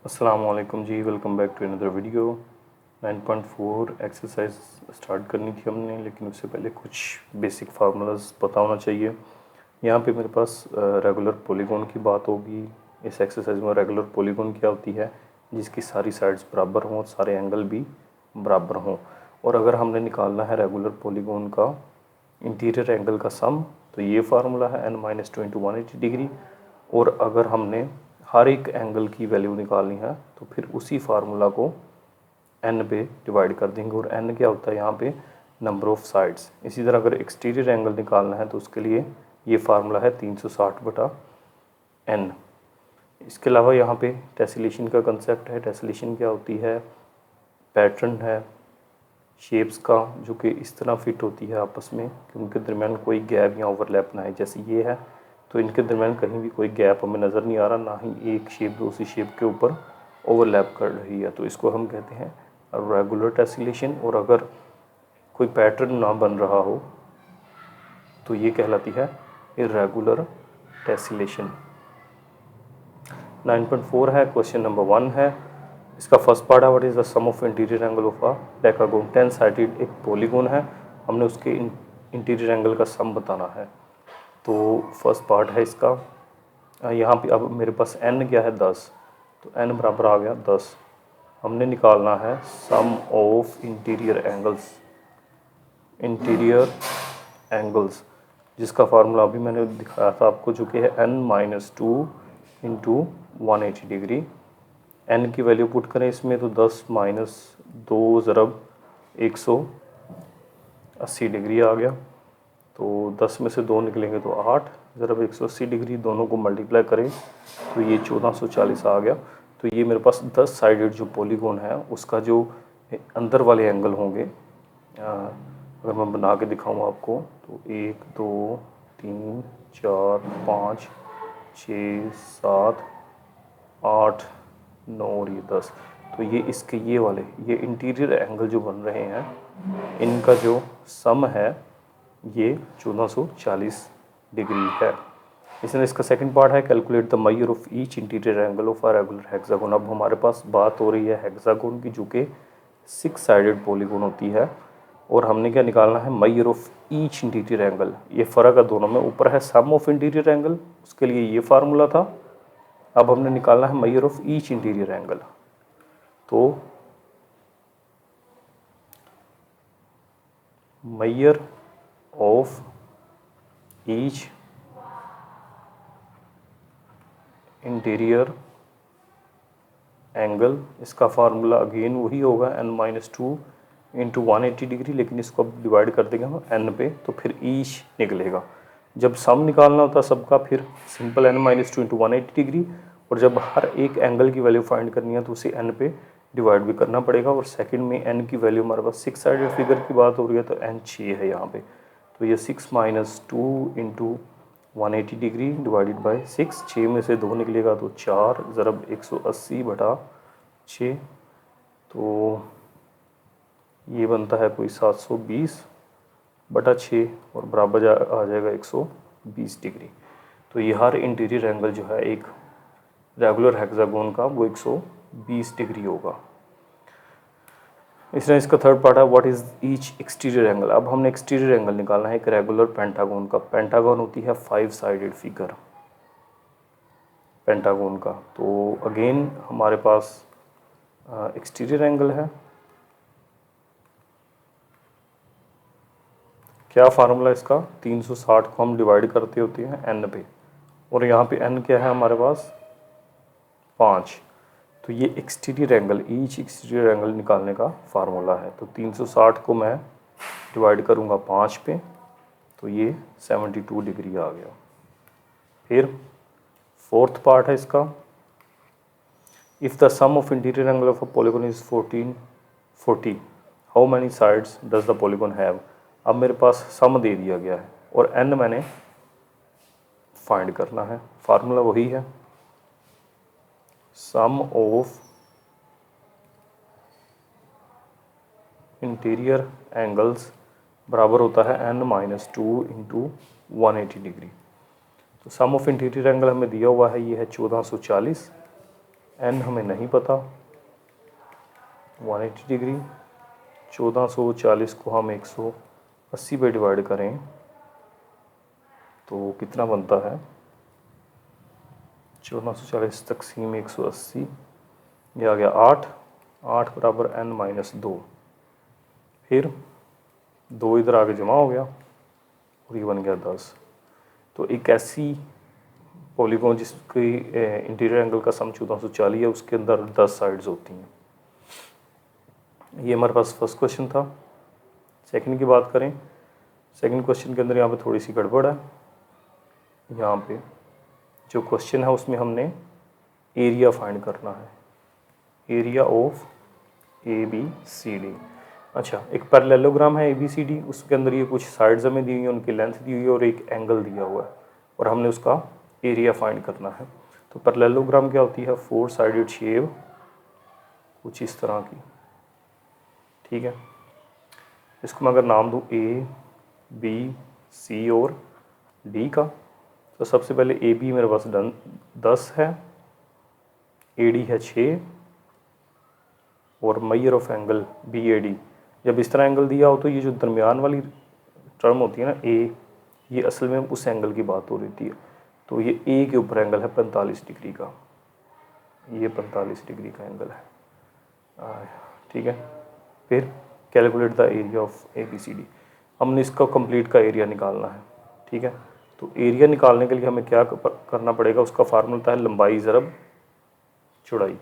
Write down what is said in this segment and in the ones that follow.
अस्सलाम वालेकुम जी, welcome back to another video. 9.4 exercise start करनी थी हमने, लेकिन उससे पहले कुछ बेसिक फार्मूलाज पता होना चाहिए। यहाँ पे मेरे पास रेगुलर पॉलीगॉन की बात होगी। इस एक्सरसाइज में रेगुलर पॉलीगॉन क्या होती है, जिसकी सारी साइड्स बराबर हों और सारे एंगल भी बराबर हों। और अगर हमने निकालना है रेगुलर पॉलीगॉन का इंटीरियर एंगल का सम, तो ये फार्मूला है n-2 इंटू 180 डिग्री। और अगर हमने हर एक एंगल की वैल्यू निकालनी है तो फिर उसी फार्मूला को n पे डिवाइड कर देंगे। और n क्या होता है यहाँ पे, नंबर ऑफ साइड्स। इसी तरह अगर एक्सटीरियर एंगल निकालना है तो उसके लिए ये फार्मूला है 360/n। इसके अलावा यहाँ पे टेसलेशन का कंसेप्ट है। टेसलेशन क्या होती है, पैटर्न है शेप्स का जो कि इस तरह फिट होती है आपस में कि उनके दरमियान कोई गैप या ओवरलैप ना है। जैसे ये है तो इनके दरमियान कहीं भी कोई गैप हमें नज़र नहीं आ रहा, ना ही एक शेप दूसरी शेप के ऊपर ओवरलैप कर रही है, तो इसको हम कहते हैं रेगुलर टेसलेशन। और अगर कोई पैटर्न ना बन रहा हो तो ये कहलाती है इर्रेगुलर टेसलेशन। 9.4 है, क्वेश्चन नंबर 1 है। इसका फर्स्ट पार्ट है, what is the sum of interior angle of a decagon. 10 sided एक पॉलीगॉन है, हमने उसके इंटीरियर एंगल का सम बताना है। तो फर्स्ट पार्ट है इसका, यहाँ पे अब मेरे पास n क्या है 10, तो n बराबर आ गया 10। हमने निकालना है सम ऑफ इंटीरियर एंगल्स जिसका फार्मूला अभी मैंने दिखाया था आपको, जो कि है n-2 इंटू 180 डिग्री। n की वैल्यू पुट करें इसमें तो 10 माइनस 2 ज़रब 180 डिग्री आ गया। तो 10 में से 2 निकलेंगे तो 8 ज़रब 180 डिग्री, दोनों को मल्टीप्लाई करें तो ये 1440 आ गया। तो ये मेरे पास 10 साइडेड जो पॉलीगॉन है उसका जो अंदर वाले एंगल होंगे, अगर मैं बना के दिखाऊँ आपको तो 1 2 3 4 5 6 7 8 9 और ये 10, तो ये इसके ये वाले ये इंटीरियर एंगल जो बन रहे हैं इनका जो सम है ये 1440 डिग्री है। इसमें इसका सेकंड पार्ट है, calculate the measure of each interior angle of a regular hexagon. अब हमारे पास बात हो रही है हेक्सागोन की, जो कि 6 साइडेड पॉलीगॉन होती है। और हमने क्या निकालना है, measure of each interior angle. ये फ़र्क है दोनों में, ऊपर है सम ऑफ इंटीरियर एंगल, उसके लिए ये फार्मूला था। अब हमने निकालना है measure of each interior angle. तो measure of each interior angle, इसका फार्मूला अगेन वही होगा n-2 इंटू 180 डिग्री, लेकिन इसको अब डिवाइड कर देंगे हम n पे, तो फिर ईच निकलेगा। जब सम निकालना होता है सबका, फिर सिंपल n-2 इंटू 180 डिग्री, और जब हर एक एंगल की वैल्यू फाइंड करनी है तो उसे n पे डिवाइड भी करना पड़ेगा। और सेकंड में n की वैल्यू हमारे पास 6 साइडेड फिगर की बात हो रही है, तो n 6 है यहाँ पे। तो ये 6 minus 2 into 180 degree divided by 6, 6 में से 2 निकलेगा तो 4 ज़रब 180/6, तो ये बनता है कोई 720/6 और बराबर आ जाएगा 120 डिग्री। तो ये हर इंटीरियर एंगल जो है एक रेगुलर हेक्सागोन का वो 120 डिग्री होगा। इसलिए इसका थर्ड पार्ट है, what is each exterior angle. अब हमने एक्सटीरियर एंगल निकालना है एक रेगुलर पेंटागोन का। पेंटागोन होती है 5 साइडेड फिगर पेंटागोन का। तो अगेन हमारे पास एक्सटीरियर एंगल है, क्या फार्मूला इसका, 360 को हम डिवाइड करते होते हैं n पे, और यहाँ पे n क्या है हमारे पास 5। तो ये exterior angle, each exterior angle निकालने का फार्मूला है। तो 360 को मैं डिवाइड करूँगा 5 पे, तो ये 72 डिग्री आ गया। फिर फोर्थ पार्ट है इसका, if the sum of interior angle of a polygon is 40, how many sides does the polygon have. अब मेरे पास सम दे दिया गया है और n मैंने फाइंड करना है। फार्मूला वही है, सम ऑफ इंटीरियर एंगल्स बराबर होता है n-2 इंटू 180 डिग्री। तो सम ऑफ इंटीरियर एंगल हमें दिया हुआ है, ये है 1440, एन हमें नहीं पता, 180 डिग्री। 1440 को हम 180 पे डिवाइड करें तो कितना बनता है, 1440 तकसीम 180, ये आ गया 8। 8 बराबर n-2। फिर 2 इधर आगे जमा हो गया और ये बन गया 10। तो एक ऐसी पॉलीगॉन जिसकी इंटीरियर एंगल का सम 1440 है, उसके अंदर 10 साइड्स होती हैं। ये हमारे पास फर्स्ट क्वेश्चन था। सेकंड की बात करें, सेकंड क्वेश्चन के अंदर यहाँ पे थोड़ी सी गड़बड़ है। यहाँ पे जो क्वेश्चन है उसमें हमने एरिया फाइंड करना है, एरिया ऑफ ABCD। अच्छा, एक पैरेललोग्राम है ABCD, उसके अंदर ये कुछ साइड्स हमें दी हुई हैं, उनकी लेंथ दी हुई है और एक एंगल दिया हुआ है और हमने उसका एरिया फाइंड करना है। तो पैरेललोग्राम क्या होती है, 4 साइडेड शेप कुछ इस तरह की, ठीक है। इसको मैं अगर नाम दूँ A, B, C और D का, तो सबसे पहले AB मेरे पास 10 है, AD है 6 और मेजर ऑफ एंगल BAD। जब इस तरह एंगल दिया हो तो ये जो दरमियान वाली टर्म होती है ना A, ये असल में उस एंगल की बात हो रही है। तो ये A के ऊपर एंगल है 45 डिग्री का, ये 45 डिग्री का एंगल है, ठीक है। फिर calculate the area of ABCD, हमने इसका कंप्लीट का एरिया निकालना है, ठीक है। तो एरिया निकालने के लिए हमें क्या करना पड़ेगा, उसका फार्मूला होता है लंबाई ज़रब चौड़ाई।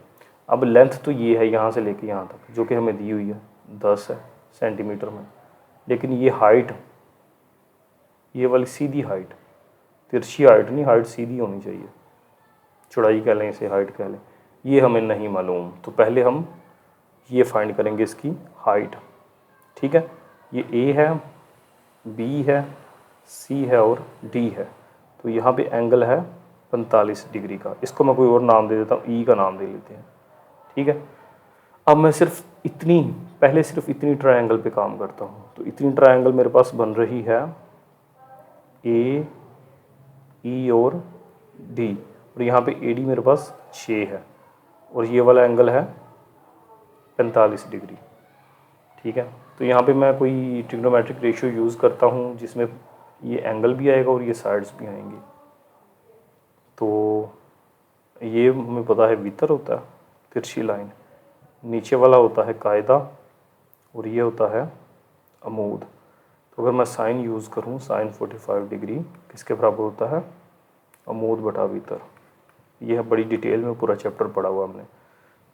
अब लेंथ तो ये है यहाँ से लेके यहाँ तक, जो कि हमें दी हुई है 10 है सेंटीमीटर में, लेकिन ये हाइट, ये वाली सीधी हाइट, तिरछी हाइट नहीं, हाइट सीधी होनी चाहिए, चौड़ाई कह लें इसे, हाइट कह लें, ये हमें नहीं मालूम। तो पहले हम ये फाइंड करेंगे इसकी हाइट, ठीक है। ये A है, B है, C है और D है। तो यहाँ पे एंगल है 45 डिग्री का, इसको मैं कोई और नाम दे देता हूँ, E का नाम दे लेते हैं, ठीक है। अब मैं सिर्फ इतनी ट्रायंगल पे काम करता हूँ। तो इतनी ट्रायंगल मेरे पास बन रही है A, E और D, और यहाँ पे AD मेरे पास 6 है और ये वाला एंगल है 45 डिग्री, ठीक है। तो यहाँ पे मैं कोई ट्रिग्नोमेट्रिक रेशियो यूज़ करता हूँ जिसमें ये एंगल भी आएगा और ये साइड्स भी आएंगी। तो ये हमें पता है वितर होता है तिरछी लाइन, नीचे वाला होता है कायदा और ये होता है अमूद। तो अगर मैं साइन यूज़ करूँ, साइन 45 डिग्री किसके बराबर होता है, अमूद बटा वितर। ये है बड़ी डिटेल में पूरा चैप्टर पढ़ा हुआ हमने।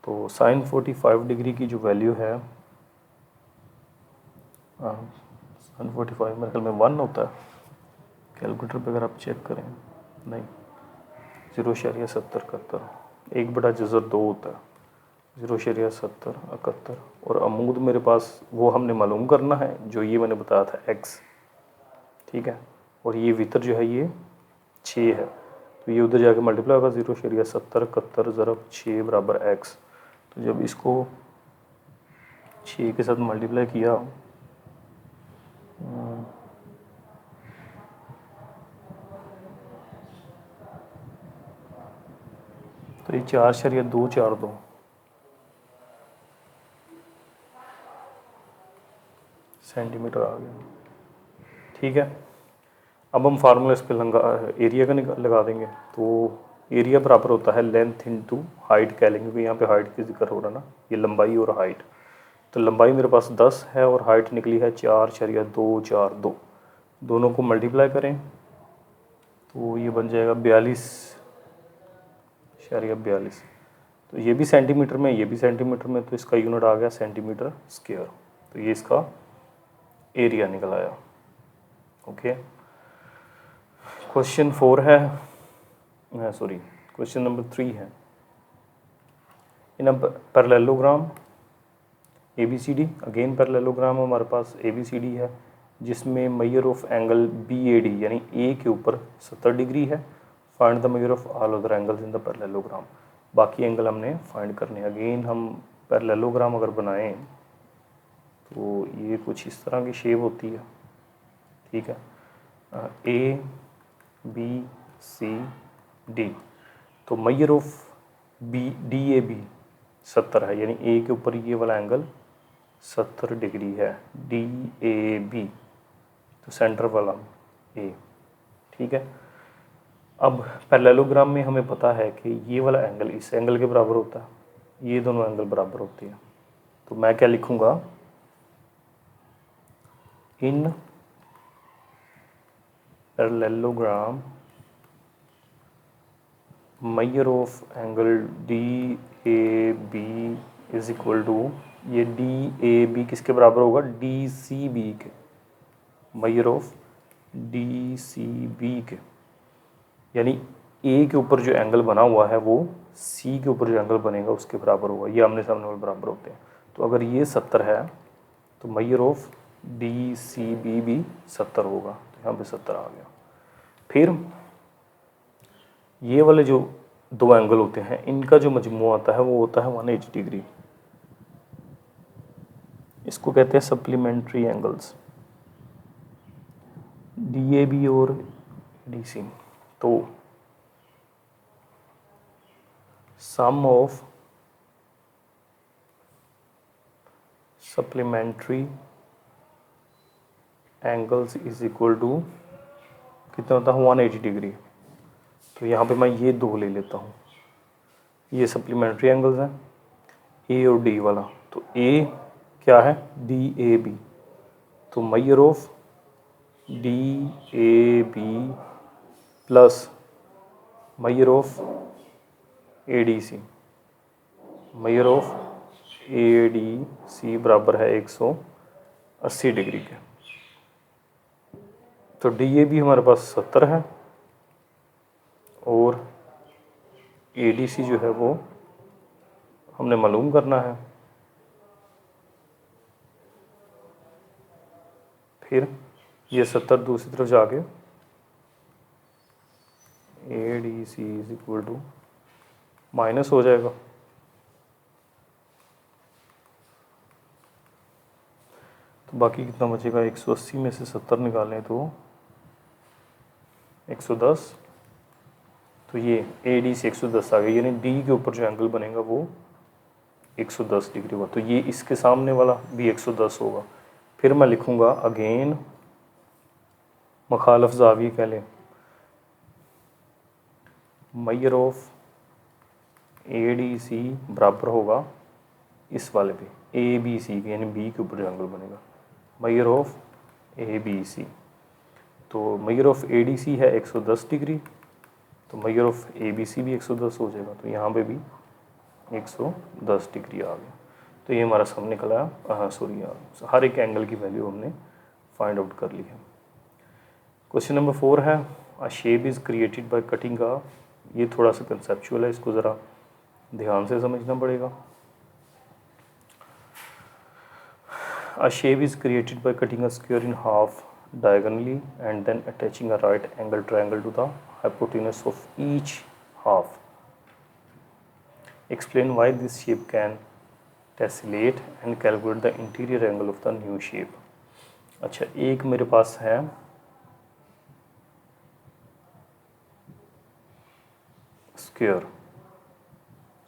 तो साइन 45 डिग्री की जो वैल्यू है, साइन 45 मेरे ख्याल में 1 होता है, कैलकुलेटर पे अगर आप चेक करें, नहीं 0.7071, 1/2 होता है, 0.7071, और अमूद मेरे पास वो हमने मालूम करना है जो ये मैंने बताया था x, ठीक है। और ये वितर जो है ये 6 है, तो ये उधर जाके मल्टीप्लाई होगा, 0.7071 ज़रब 6 बराबर x। तो जब इसको 6 के साथ मल्टीप्लाई किया, तो ये 4.242 सेंटीमीटर आ गया, ठीक है। अब हम फार्मूला इस पर एरिया का लगा देंगे। तो एरिया बराबर होता है लेंथ इनटू हाइट कह लेंगे, क्योंकि यहाँ पे हाइट की जिक्र हो रहा ना, ये लंबाई और हाइट। तो लंबाई मेरे पास 10 है और हाइट निकली है 4.242, दोनों को मल्टीप्लाई करें तो ये बन जाएगा 42.42। तो ये भी सेंटीमीटर में, ये भी सेंटीमीटर में, तो इसका यूनिट आ गया सेंटीमीटर स्क्वायर। तो ये इसका एरिया निकल आया, ओके। क्वेश्चन 4 है, सॉरी क्वेश्चन नंबर 3 है। In a parallelogram ABCD, again parallelogram हमारे पास ABCD है, जिसमें मेजर ऑफ एंगल BAD यानी A के ऊपर 70 डिग्री है। Find the measure of all other angles in the parallelogram. बाकी एंगल हमने फाइंड करने। अगेन हम पैरेललोग्राम अगर बनाएं तो ये कुछ इस तरह की शेप होती है, ठीक है। A, B, C, D। तो मेजर ऑफ DAB 70 है, यानी ए के ऊपर ये वाला एंगल 70 डिग्री है, DAB, तो सेंटर वाला ए। ठीक है, अब पैरेललोग्राम में हमें पता है कि ये वाला एंगल इस एंगल के बराबर होता है, ये दोनों एंगल बराबर होते हैं। तो मैं क्या लिखूँगा, in parallelogram measure of angle DAB is equal to, ये DAB किसके बराबर होगा, DCB के, measure ऑफ DCB के, यानी ए के ऊपर जो एंगल बना हुआ है वो सी के ऊपर जो एंगल बनेगा उसके बराबर होगा, ये आमने सामने वाले बराबर होते हैं। तो अगर ये 70 है तो measure ऑफ DCB भी 70 होगा, तो यहाँ पे 70 आ गया। फिर ये वाले जो दो एंगल होते हैं इनका जो मजमू आता है वो होता है 180 डिग्री, इसको कहते हैं सप्लीमेंट्री एंगल्स, DAB और DC। तो sum of supplementary angles is equal to कितना होता है, 180 डिग्री। तो यहाँ पे मैं ये दो ले लेता हूँ, ये सप्लीमेंट्री एंगल्स हैं, ए और डी वाला। तो ए क्या है, DAB, तो measure of DAB plus measure of ADC, measure of ADC बराबर है 180 डिग्री के। तो DAB हमारे पास 70 है और ADC जो है वो हमने मालूम करना है। फिर ये 70 दूसरी तरफ जाके ADC is equal to minus हो जाएगा, तो बाकी कितना बचेगा, 180 में से 70 निकालें तो 110, तो ये ADC 110 आ गया, यानी डी के ऊपर जो एंगल बनेगा वो 110 डिग्री होगा। तो ये इसके सामने वाला भी 110 होगा। फिर मैं लिखूँगा अगेन मखालफ ज़ाविया कह लें, measure ऑफ ADC बराबर होगा इस वाले पे ABC के, यानी B के ऊपर जो एंगल बनेगा, measure ऑफ ABC। तो measure ऑफ ADC है 110 डिग्री, तो measure ऑफ ABC भी 110 हो जाएगा, तो यहाँ पे भी 110 डिग्री आ गया। तो ये हमारा सामने निकला, हर एक एंगल की वैल्यू हमने फाइंड आउट कर ली है। क्वेश्चन नंबर 4 है, a shape is created by cutting a, ये थोड़ा सा कंसेप्चुअल है, इसको ज़रा ध्यान से समझना पड़ेगा। A shape is created by cutting a square in half diagonally and then attaching a right angle triangle to the hypotenuse of each half. Explain why this shape can tessellate and calculate the interior angle of the new shape. अच्छा, एक मेरे पास है square,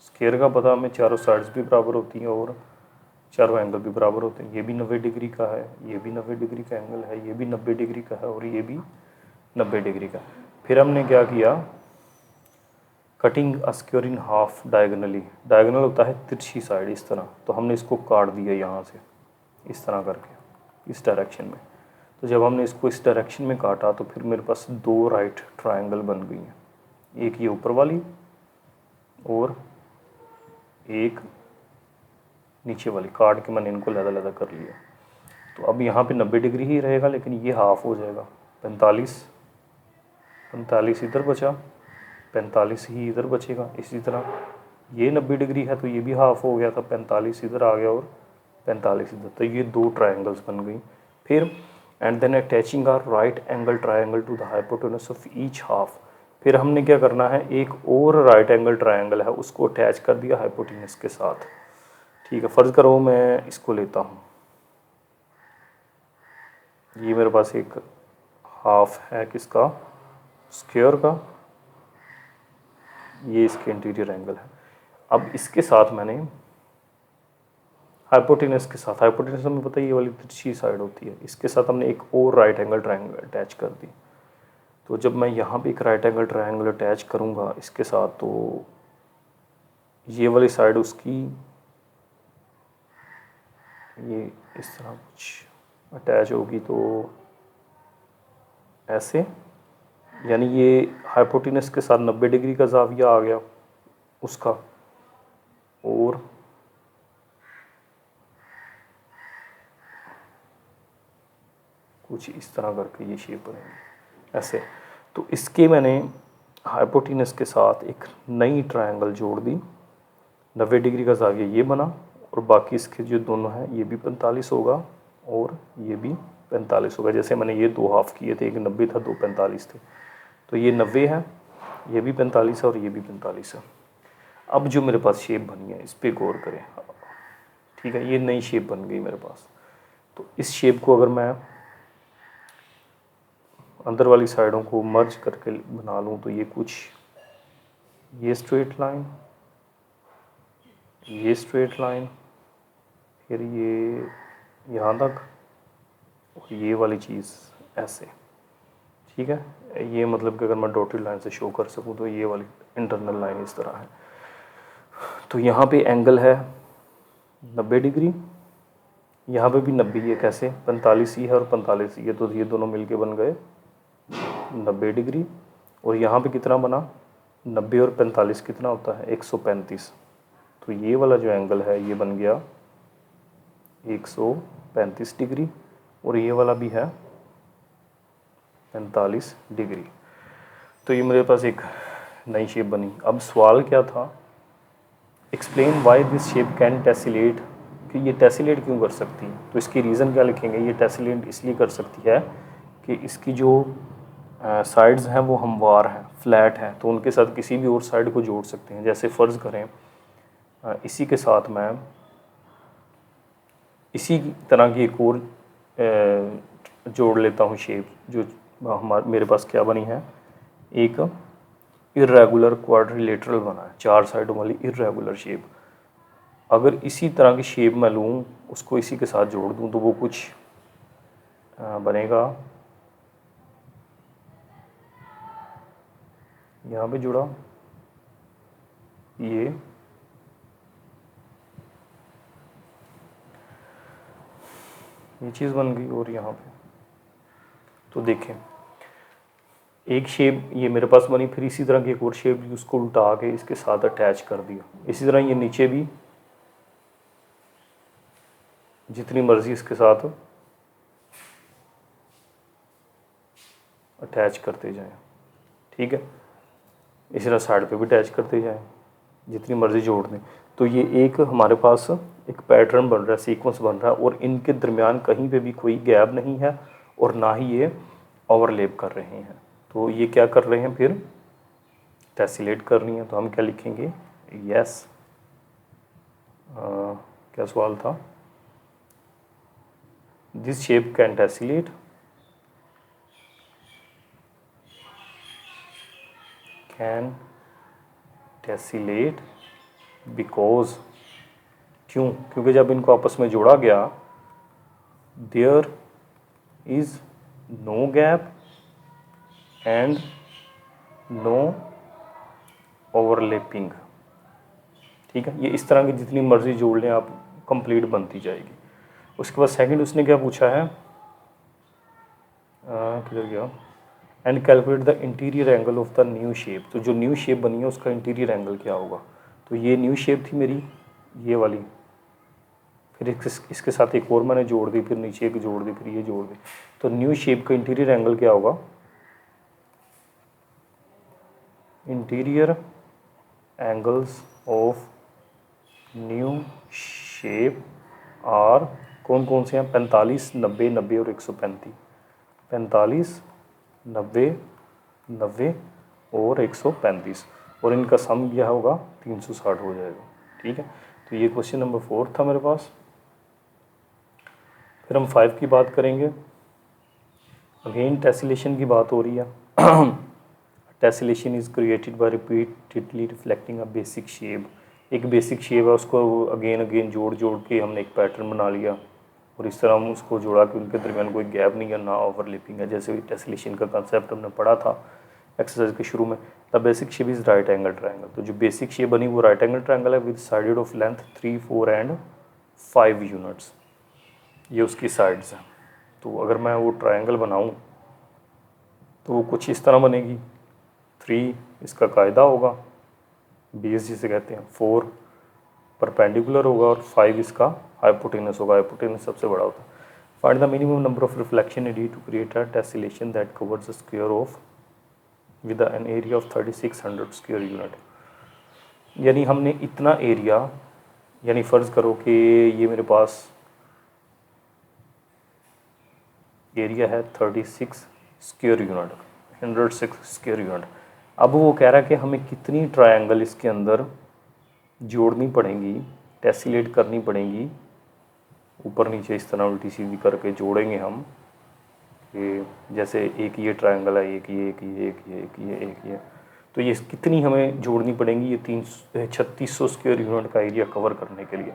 square का पता हमें चारों sides भी बराबर होती हैं और चारों एंगल भी बराबर होते हैं। ये भी 90 डिग्री का है, ये भी 90 डिग्री का एंगल है, ये भी 90 डिग्री का है और ये भी 90 डिग्री का। फिर हमने क्या किया, cutting a square in half diagonally, diagonal होता है तिरछी साइड इस तरह, तो हमने इसको काट दिया यहाँ से इस तरह करके इस डायरेक्शन में। तो जब हमने इसको इस डायरेक्शन में काटा तो फिर मेरे पास दो राइट ट्रायंगल बन गई हैं, एक ये ऊपर वाली और एक नीचे वाली, काट के मैंने इनको लदा कर लिया। तो अब यहाँ पे 90 डिग्री ही रहेगा, लेकिन ये हाफ हो जाएगा, 45 इधर बचा, 45 ही इधर बचेगा। इसी तरह ये 90 डिग्री है तो ये भी हाफ हो गया था, 45 इधर आ गया और 45 इधर, तो ये दो ट्रायंगल्स बन गई। फिर and then attaching are right angle triangle to the hypotenuse of each half, फिर हमने क्या करना है, एक और राइट एंगल ट्रायंगल है उसको अटैच कर दिया हाइपोटेनस के साथ। ठीक है, फ़र्ज़ करो मैं इसको लेता हूँ, ये मेरे पास एक हाफ है किसका, स्क्वायर का, ये इसके इंटीरियर एंगल है। अब इसके साथ मैंने हाइपोटेनस के साथ, हाइपोटेनस हमें पता है ये वाली तिरछी साइड होती है, इसके साथ हमने एक और राइट एंगल ट्रायंगल अटैच कर दी। तो जब मैं यहाँ पे एक राइट एंगल ट्रायंगल अटैच करूँगा इसके साथ, तो ये वाली साइड उसकी ये इस तरह कुछ अटैच होगी, तो ऐसे, यानी ये हाइपोटेनस के साथ 90 डिग्री का ज़ाविया आ गया उसका, और कुछ इस तरह करके ये शेप बनेगी ऐसे। तो इसके मैंने हाइपोटेनस के साथ एक नई ट्रायंगल जोड़ दी, 90 डिग्री का ज़ाविया ये बना, और बाकी इसके जो दोनों हैं ये भी 45 होगा और ये भी 45 होगा। जैसे मैंने ये दो हाफ किए थे, एक 90 था, दो 45 थे, तो ये 90 है, ये भी 45 है और ये भी 45 है। अब जो मेरे पास शेप बनी है इस पर गौर करें, ठीक है, ये नई शेप बन गई मेरे पास। तो इस शेप को अगर मैं अंदर वाली साइडों को मर्ज करके बना लूँ, तो ये कुछ, ये स्ट्रेट लाइन, ये स्ट्रेट लाइन, फिर ये यहाँ तक, और ये वाली चीज़ ऐसे, ठीक है। ये मतलब कि अगर मैं डॉटेड लाइन से शो कर सकूँ तो ये वाली इंटरनल लाइन इस तरह है। तो यहाँ पे एंगल है 90 डिग्री, यहाँ पे भी 90 है, कैसे 45 ही है और 45 ही है, तो ये दोनों मिलके बन गए 90 डिग्री। और यहाँ पे कितना बना, 90 और 45 कितना होता है 135, तो ये वाला जो एंगल है ये बन गया 135 डिग्री, और ये वाला भी है 45 डिग्री। तो ये मेरे पास एक नई शेप बनी। अब सवाल क्या था, explain why this shape can tessellate, कि ये टेसिलेट क्यों कर सकती है। तो इसकी रीज़न क्या लिखेंगे, ये टेसिलेट इसलिए कर सकती है कि इसकी जो साइड्स हैं वो हमवार हैं, फ्लैट हैं, तो उनके साथ किसी भी और साइड को जोड़ सकते हैं। जैसे फ़र्ज़ करें इसी के साथ मैं इसी तरह की एक और जोड़ लेता हूँ शेप, जो मेरे पास क्या बनी है, एक इर्रेगुलर क्वाड्रिलेटरल बना है, 4 साइडों वाली इर्रेगुलर शेप। अगर इसी तरह की शेप मैं लूँ, उसको इसी के साथ जोड़ दूँ, तो वो कुछ बनेगा, यहाँ पे जुड़ा, ये चीज़ बन गई, और यहाँ पे तो देखें एक शेप ये मेरे पास बनी, फिर इसी तरह की एक और शेप उसको उल्टा के इसके साथ अटैच कर दिया। इसी तरह ये नीचे भी जितनी मर्जी इसके साथ अटैच करते जाएं, ठीक है। इसी तरह साइड पे भी अटैच करते जाएं, जितनी मर्जी जोड़ दें। तो ये एक हमारे पास एक पैटर्न बन रहा है, सीक्वेंस बन रहा है, और इनके दरमियान कहीं पे भी कोई गैप नहीं है और ना ही ये ओवरलैप कर रहे हैं। तो ये क्या कर रहे हैं, फिर टेसिलेट कर रही हैं। तो हम क्या लिखेंगे, यस, क्या सवाल था, this shape can tessellate, can tessellate because, क्यों, क्योंकि जब इनको आपस में जोड़ा गया, there is no gap and no overlapping, ठीक है। ये इस तरह की जितनी मर्जी जोड़ लें आप, कंप्लीट बनती जाएगी। उसके बाद सेकंड उसने क्या पूछा है, किधर गया, and calculate the interior angle of the new shape. तो जो न्यू शेप बनी है उसका इंटीरियर एंगल क्या होगा। तो ये न्यू शेप थी मेरी, ये वाली, फिर इसके साथ एक और मैंने जोड़ दी, फिर नीचे एक जोड़ दी, फिर ये जोड़ दी। तो न्यू शेप का इंटीरियर एंगल क्या होगा, interior angles of new shape are, कौन कौन से हैं, 45, 90, 90 और 135, 45, 90, 90 और 135, और इनका सम क्या होगा 360 हो जाएगा, ठीक है। तो ये क्वेश्चन नंबर 4 था मेरे पास। फिर हम 5 की बात करेंगे। अगेन टेसिलेशन की बात हो रही है। Tessellation is created bye repeatedly reflecting a basic shape एक बेसिक शेप है उसको अगेन जोड़ के हमने एक पैटर्न बना लिया और इस तरह हम उसको जोड़ा कि उनके दरमियान कोई गैप नहीं है, ना ओवरलैपिंग है, जैसे टेसलेशन का कंसेप्ट हमने पढ़ा था एक्सरसाइज के शुरू में। The basic shape is right angle triangle. तो जो बेसिक शेप बनी वो राइट एंगल ट्रायंगल है with sided of length 3, 4 and 5 units. ये उसकी साइड्स हैं। तो अगर मैं वो ट्रायंगल बनाऊं तो वो कुछ इस तरह बनेगी। 3 इसका कायदा होगा, बेस जिसे कहते हैं, 4 परपेंडिकुलर होगा और 5 इसका हाइपोटेनस होगा। हाइपोटेनस सबसे बड़ा होता है। Find the minimum number of reflection needed to create a tessellation that covers the square of with an area of 3600 square unit. यानी हमने इतना एरिया, यानी फ़र्ज़ करो कि ये मेरे पास एरिया है 36 स्क्वायर यूनिट, 106 स्क्वायर यूनिट। अब वो कह रहा है कि हमें कितनी ट्रायंगल इसके अंदर जोड़नी पड़ेंगी, टेसिलेट करनी पड़ेंगी, ऊपर नीचे इस तरह उल्टी सीधी करके जोड़ेंगे हम कि जैसे एक ये ट्रायंगल है, एक ये, तो ये कितनी हमें जोड़नी पड़ेंगी ये 3600 स्क्वायर यूनिट का एरिया कवर करने के लिए।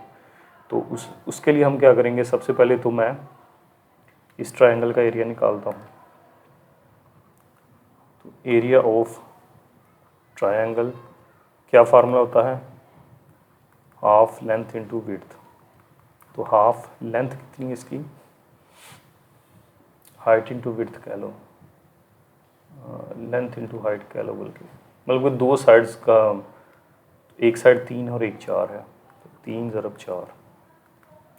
तो उसके लिए हम क्या करेंगे, सबसे पहले तो मैं इस ट्रायंगल का एरिया निकालता हूँ। तो एरिया ऑफ ट्रायंगल क्या फार्मूला होता है, हाफ लेंथ इंटू विड्थ। तो हाफ लेंथ कितनी है इसकी, हाइट इंटू विड्थ कह लो, लेंथ इंटू हाइट कह लो, बल्कि मतलब दो साइड्स का, एक साइड 3 और एक 4 है, तो 3 ज़रब 4,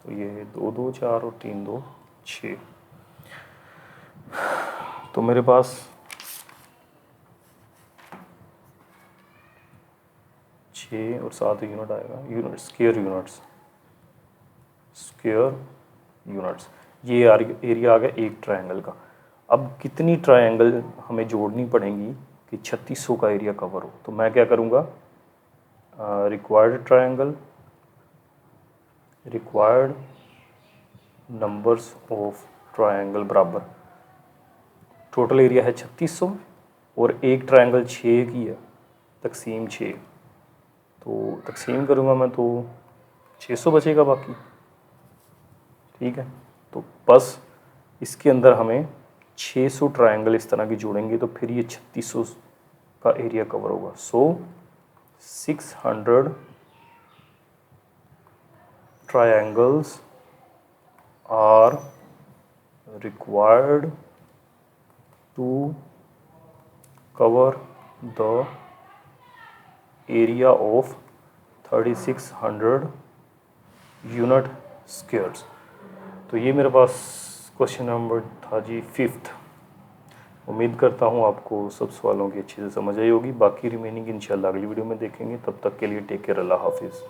तो ये 2, 2, 4 और 3, 2, 6। तो मेरे पास 6 और 7 यूनिट आएगा, unit square units, square units. ये एरिया आ गया एक ट्रायंगल का। अब कितनी ट्रायंगल हमें जोड़नी पड़ेंगी कि 3600 का एरिया कवर हो। तो मैं क्या करूँगा, required triangle, required numbers of triangle बराबर टोटल एरिया है 3600 और एक ट्रायंगल 6 की है, तकसीम 6, तो तकसीम करूँगा मैं तो 600 बचेगा बाकी, ठीक है। तो बस इसके अंदर हमें 600 ट्रायंगल इस तरह की जोड़ेंगे तो फिर ये 3600 का एरिया कवर होगा। So 600 triangles are required to cover the area of 3600 unit squares. तो ये मेरे पास क्वेश्चन नंबर था जी 5th। उम्मीद करता हूँ आपको सब सवालों की अच्छे से समझ आई होगी। बाकी रिमेनिंग इंशाल्लाह अगली वीडियो में देखेंगे। तब तक के लिए टेक केयर, अल्लाह हाफिज़।